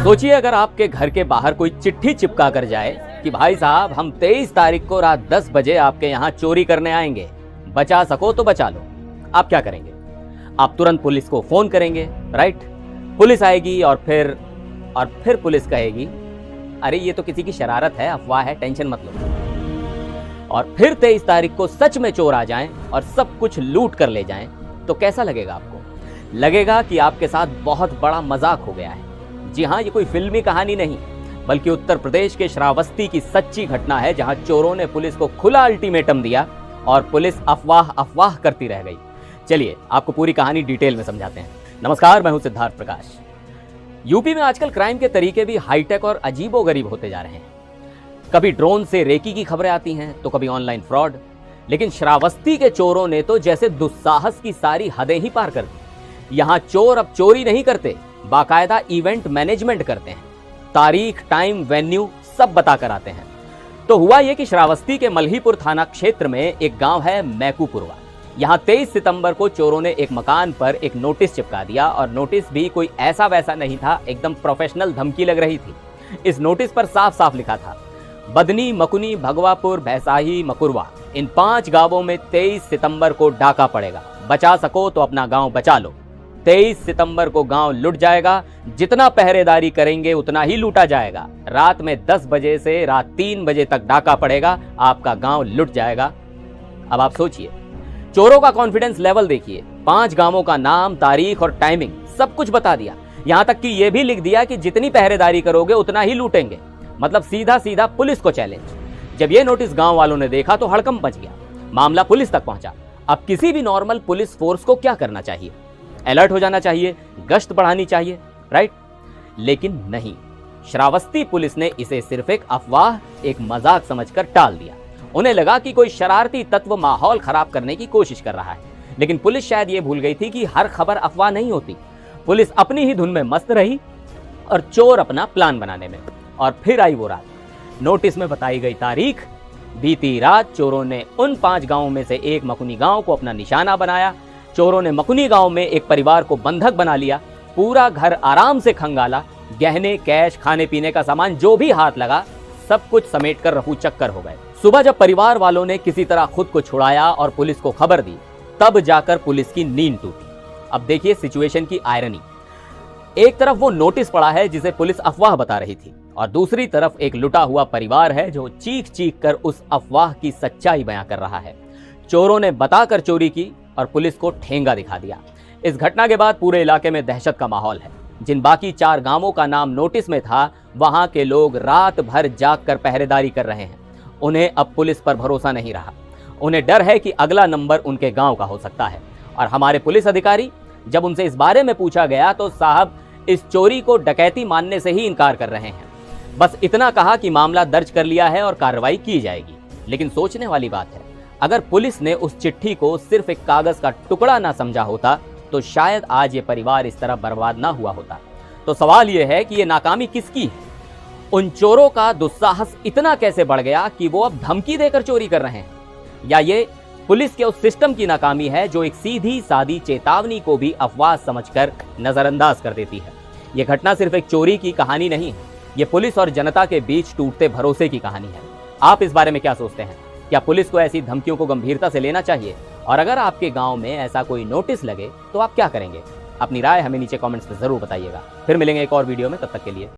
सोचिए अगर आपके घर के बाहर कोई चिट्ठी चिपका कर जाए कि भाई साहब हम 23 तारीख को रात 10 बजे आपके यहाँ चोरी करने आएंगे, बचा सको तो बचा लो। आप क्या करेंगे? आप तुरंत पुलिस को फोन करेंगे, राइट? पुलिस आएगी और फिर पुलिस कहेगी अरे ये तो किसी की शरारत है, अफवाह है, टेंशन मत लो। और फिर 23 तारीख को सच में चोर आ जाएं और सब कुछ लूट कर ले जाएं, तो कैसा लगेगा आपको? लगेगा कि आपके साथ बहुत बड़ा मजाक हो गया है। जी हाँ, ये कोई फिल्मी कहानी नहीं, बल्कि उत्तर प्रदेश के श्रावस्ती की सच्ची घटना है, जहां चोरों ने पुलिस को खुला अल्टीमेटम दिया और पुलिस अफवाह करती रह गई। चलिए आपको पूरी कहानी डिटेल में समझाते हैं। नमस्कार, मैं हूं सिद्धार्थ प्रकाश। यूपी में आजकल क्राइम के तरीके भी हाईटेक और अजीबोगरीब होते जा रहे हैं। कभी ड्रोन से रेकी की खबरें आती हैं तो कभी ऑनलाइन फ्रॉड। लेकिन श्रावस्ती के चोरों ने तो जैसे दुस्साहस की सारी हदें ही पार कर दी। यहां चोर अब चोरी नहीं करते, बाकायदा इवेंट मैनेजमेंट करते हैं। तारीख, टाइम, वेन्यू सब बताकर आते हैं। तो हुआ यह कि श्रावस्ती के मल्हीपुर थाना क्षेत्र में एक गांव है मैकूपुरवा। यहां 23 सितंबर को चोरों ने एक मकान पर एक नोटिस चिपका दिया, और नोटिस भी कोई ऐसा वैसा नहीं था, एकदम प्रोफेशनल धमकी लग रही थी। इस नोटिस पर साफ साफ लिखा था, बदनी, मकुनी, भगवापुर, भैसाही, मकुरवा, इन 5 गांवों में 23 सितंबर को डाका पड़ेगा। बचा सको तो अपना गांव बचा लो। 23 सितंबर को गांव लुट जाएगा। जितना पहरेदारी करेंगे उतना ही लूटा जाएगा। रात में 10 बजे से रात 3 बजे तक डाका पड़ेगा, आपका गांव लुट जाएगा। अब आप सोचिए, चोरों का कॉन्फिडेंस लेवल देखिए। 5 गांवों का नाम, तारीख और टाइमिंग सब कुछ बता दिया। यहां तक कि यह भी लिख दिया कि जितनी पहरेदारी करोगे उतना ही लूटेंगे। मतलब सीधा सीधा पुलिस को चैलेंज। जब यह नोटिस गांव वालों ने देखा तो हड़कंप मच गया। मामला पुलिस तक पहुंचा। अब किसी भी नॉर्मल पुलिस फोर्स को क्या करना चाहिए? अलर्ट हो जाना चाहिए, गश्त बढ़ानी चाहिए, राइट? लेकिन नहीं, श्रावस्ती पुलिस ने इसे सिर्फ एक अफवाह, एक मजाक समझकर टाल दिया। उन्हें लगा कि कोई शरारती तत्व माहौल खराब करने की कोशिश कर रहा है। लेकिन पुलिस शायद ये भूल गई थी कि हर खबर अफवाह नहीं होती। पुलिस अपनी ही धुन में मस्त रही और चोर अपना प्लान बनाने में। और फिर आई वो रात। नोटिस में बताई गई तारीख, बीती रात चोरों ने उन 5 गांवों में से एक मकुनी गांव को अपना निशाना बनाया। चोरों ने मकुनी गांव में एक परिवार को बंधक बना लिया। पूरा घर आराम से खंगाला। गहने, कैश, खाने पीने का सामान जो भी हाथ लगा सब कुछ समेट कर रफू चक्कर हो गए। सुबह जब परिवार वालों ने किसी तरह खुद को छुड़ाया और पुलिस को खबर दी, तब जाकर पुलिस की नींद टूटी। अब देखिए सिचुएशन की आयरनी। एक तरफ वो नोटिस पड़ा है जिसे पुलिस अफवाह बता रही थी, और दूसरी तरफ एक लुटा हुआ परिवार है जो चीख चीख कर उस अफवाह की सच्चाई बयां कर रहा है। चोरों ने बताकर चोरी की और पुलिस को ठेंगा दिखा दिया। इस घटना के बाद पूरे इलाके में दहशत का माहौल है। जिन बाकी 4 गांवों का नाम नोटिस में था, वहां के लोग रात भर जाग कर पहरेदारी कर रहे हैं। उन्हें अब पुलिस पर भरोसा नहीं रहा। उन्हें डर है कि अगला नंबर उनके गांव का हो सकता है। और हमारे पुलिस अधिकारी, जब उनसे इस बारे में पूछा गया तो साहब इस चोरी को डकैती मानने से ही इनकार कर रहे हैं। बस इतना कहा कि मामला दर्ज कर लिया है और कार्रवाई की जाएगी। लेकिन सोचने वाली बात है, अगर पुलिस ने उस चिट्ठी को सिर्फ एक कागज का टुकड़ा ना समझा होता तो शायद आज ये परिवार इस तरह बर्बाद ना हुआ होता। तो सवाल ये है कि ये नाकामी किसकी है? उन चोरों का दुस्साहस इतना कैसे बढ़ गया कि वो अब धमकी देकर चोरी कर रहे हैं? या ये पुलिस के उस सिस्टम की नाकामी है जो एक सीधी सादी चेतावनी को भी अफवाह समझकर नजरअंदाज कर देती है? ये घटना सिर्फ एक चोरी की कहानी नहीं है, ये पुलिस और जनता के बीच टूटते भरोसे की कहानी है। आप इस बारे में क्या सोचते हैं? क्या पुलिस को ऐसी धमकियों को गंभीरता से लेना चाहिए? और अगर आपके गांव में ऐसा कोई नोटिस लगे तो आप क्या करेंगे? अपनी राय हमें नीचे कमेंट्स में जरूर बताइएगा। फिर मिलेंगे एक और वीडियो में, तब तक के लिए।